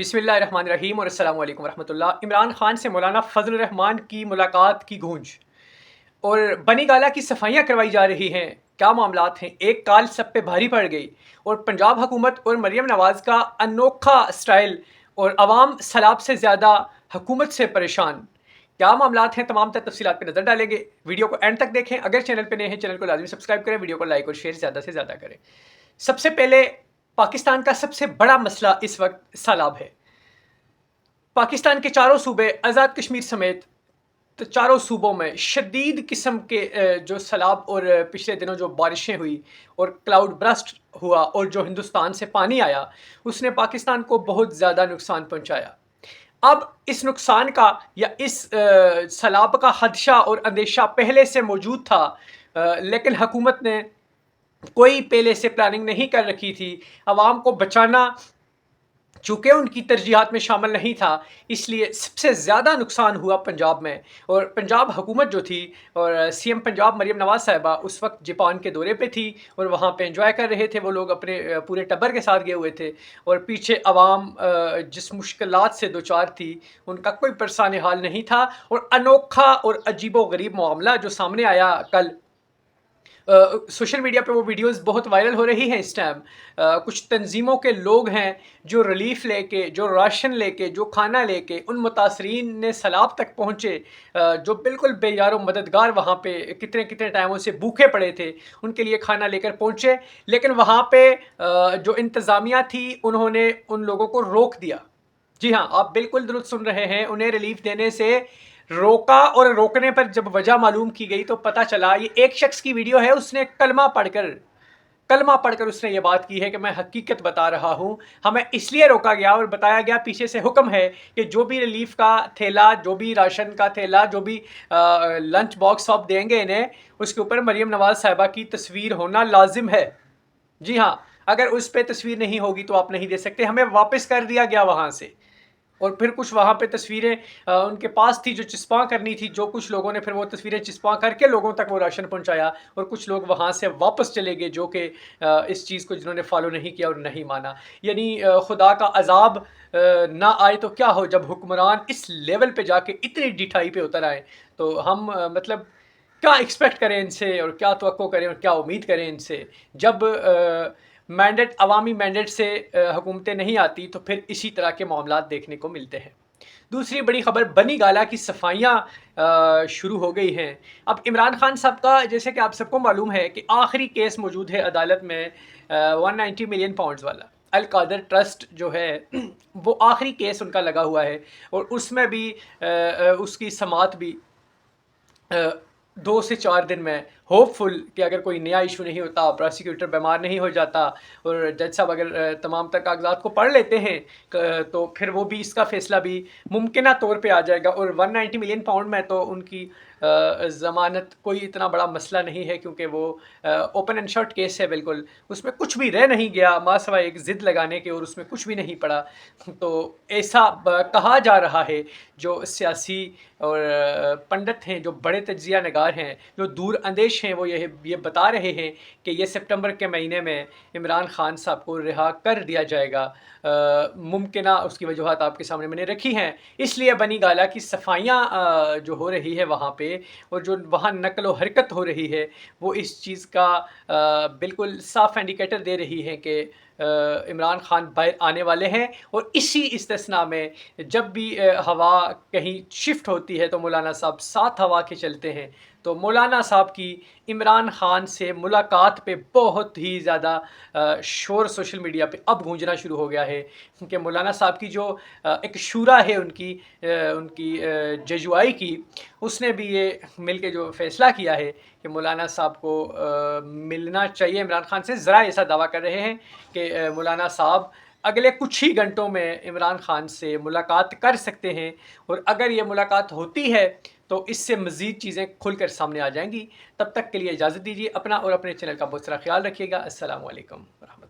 بسم اللہ الرحمن الرحیم اور السلام علیکم ورحمۃ اللہ۔ عمران خان سے مولانا فضل الرحمان کی ملاقات کی گونج اور بنی گالہ کی صفائیاں کروائی جا رہی ہیں۔ کیا معاملات ہیں؟ ایک کال سب پہ بھاری پڑ گئی اور پنجاب حکومت اور مریم نواز کا انوکھا سٹائل اور عوام سیلاب سے زیادہ حکومت سے پریشان۔ کیا معاملات ہیں؟ تمام تر تفصیلات پہ نظر ڈالیں گے۔ ویڈیو کو اینڈ تک دیکھیں۔ اگر چینل پہ نئے ہیں چینل کو لازمی سبسکرائب کریں، ویڈیو کو لائک اور شیئر زیادہ سے زیادہ کریں۔ سب سے پہلے پاکستان کا سب سے بڑا مسئلہ اس وقت سیلاب ہے۔ پاکستان کے چاروں صوبے آزاد کشمیر سمیت چاروں صوبوں میں شدید قسم کے جو سیلاب اور پچھلے دنوں جو بارشیں ہوئی اور کلاؤڈ برسٹ ہوا اور جو ہندوستان سے پانی آیا اس نے پاکستان کو بہت زیادہ نقصان پہنچایا۔ اب اس نقصان کا یا اس سیلاب کا خدشہ اور اندیشہ پہلے سے موجود تھا، لیکن حکومت نے کوئی پہلے سے پلاننگ نہیں کر رکھی تھی۔ عوام کو بچانا چونکہ ان کی ترجیحات میں شامل نہیں تھا، اس لیے سب سے زیادہ نقصان ہوا پنجاب میں۔ اور پنجاب حکومت جو تھی اور سی ایم پنجاب مریم نواز صاحبہ اس وقت جاپان کے دورے پہ تھی اور وہاں پہ انجوائے کر رہے تھے، وہ لوگ اپنے پورے ٹبر کے ساتھ گئے ہوئے تھے اور پیچھے عوام جس مشکلات سے دوچار تھی ان کا کوئی پرسان حال نہیں تھا۔ اور انوکھا اور عجیب و غریب معاملہ جو سامنے آیا کل، سوشل میڈیا پہ وہ ویڈیوز بہت وائرل ہو رہی ہیں اس ٹائم۔ کچھ تنظیموں کے لوگ ہیں جو ریلیف لے کے، جو راشن لے کے، جو کھانا لے کے ان متاثرین نے سیلاب تک پہنچے، جو بالکل بے یار و مددگار وہاں پہ کتنے کتنے ٹائموں سے بھوکے پڑے تھے، ان کے لیے کھانا لے کر پہنچے، لیکن وہاں پہ جو انتظامیہ تھی انہوں نے ان لوگوں کو روک دیا۔ جی ہاں، آپ بالکل درست سن رہے ہیں، انہیں ریلیف دینے سے روکا۔ اور روکنے پر جب وجہ معلوم کی گئی تو پتہ چلا یہ ایک شخص کی ویڈیو ہے، اس نے کلمہ پڑھ کر اس نے یہ بات کی ہے کہ میں حقیقت بتا رہا ہوں، ہمیں اس لیے روکا گیا اور بتایا گیا پیچھے سے حکم ہے کہ جو بھی ریلیف کا تھیلا، جو بھی راشن کا تھیلا، جو بھی لنچ باکس آپ دیں گے انہیں، اس کے اوپر مریم نواز صاحبہ کی تصویر ہونا لازم ہے۔ جی ہاں، اگر اس پہ تصویر نہیں ہوگی تو آپ نہیں دے سکتے۔ ہمیں واپس کر دیا گیا وہاں سے، اور پھر کچھ وہاں پہ تصویریں ان کے پاس تھی جو چسپاں کرنی تھی، جو کچھ لوگوں نے پھر وہ تصویریں چسپاں کر کے لوگوں تک وہ راشن پہنچایا، اور کچھ لوگ وہاں سے واپس چلے گئے جو کہ اس چیز کو جنہوں نے فالو نہیں کیا اور نہیں مانا۔ یعنی خدا کا عذاب نہ آئے تو کیا ہو، جب حکمران اس لیول پہ جا کے اتنی ڈٹھائی پہ اتر آئے تو ہم مطلب کیا ایکسپیکٹ کریں ان سے اور کیا توقع کریں اور کیا امید کریں ان سے، جب مینڈیٹ، عوامی مینڈیٹ سے حکومتیں نہیں آتی تو پھر اسی طرح کے معاملات دیکھنے کو ملتے ہیں۔ دوسری بڑی خبر، بنی گالہ کی صفائیاں شروع ہو گئی ہیں۔ اب عمران خان صاحب کا، جیسے کہ آپ سب کو معلوم ہے کہ آخری کیس موجود ہے عدالت میں 190 ملین پاؤنڈز والا، القادر ٹرسٹ جو ہے وہ آخری کیس ان کا لگا ہوا ہے، اور اس میں بھی اس کی سماعت بھی 2 سے 4 دن میں، ہوپ فل کہ اگر کوئی نیا ایشو نہیں ہوتا، پروسیکیوٹر بیمار نہیں ہو جاتا اور جج صاحب اگر تمام تر کاغذات کو پڑھ لیتے ہیں تو پھر وہ بھی اس کا فیصلہ بھی ممکنہ طور پہ آ جائے گا۔ اور 190 ملین پاؤنڈ میں تو ان کی ضمانت کوئی اتنا بڑا مسئلہ نہیں ہے، کیونکہ وہ اوپن اینڈ شٹ کیس ہے، بالکل اس میں کچھ بھی رہ نہیں گیا ماں سوائے ایک ضد لگانے کے، اور اس میں کچھ بھی نہیں پڑا۔ تو ایسا کہا جا رہا ہے، جو سیاسی اور پنڈت ہیں، جو بڑے تجزیہ نگار ہیں، جو دور اندیش ہیں، وہ یہ بتا رہے ہیں کہ یہ سپٹمبر کے مہینے میں عمران خان صاحب کو رہا کر دیا جائے گا۔ ممکنہ اس کی وجوہات آپ کے سامنے میں نے رکھی ہیں۔ اس لیے بنی گالہ کی صفائیاں جو ہو رہی ہے وہاں پہ، اور جو وہاں نقل و حرکت ہو رہی ہے، وہ اس چیز کا بالکل صاف انڈیکیٹر دے رہی ہے کہ عمران خان باہر آنے والے ہیں۔ اور اسی استثناء میں جب بھی ہوا کہیں شفٹ ہوتی ہے تو مولانا صاحب ساتھ ہوا کے چلتے ہیں، تو مولانا صاحب کی عمران خان سے ملاقات پہ بہت ہی زیادہ شور سوشل میڈیا پہ اب گونجنا شروع ہو گیا ہے، کیونکہ مولانا صاحب کی جو ایک شورا ہے ان کی ججوائی کی، اس نے بھی یہ مل کے جو فیصلہ کیا ہے کہ مولانا صاحب کو ملنا چاہیے عمران خان سے۔ ذرا ایسا دعویٰ کر رہے ہیں کہ مولانا صاحب اگلے کچھ ہی گھنٹوں میں عمران خان سے ملاقات کر سکتے ہیں، اور اگر یہ ملاقات ہوتی ہے تو اس سے مزید چیزیں کھل کر سامنے آ جائیں گی۔ تب تک کے لیے اجازت دیجیے، اپنا اور اپنے چینل کا بہت سارا خیال رکھیے گا۔ السلام علیکم ورحمۃ اللہ۔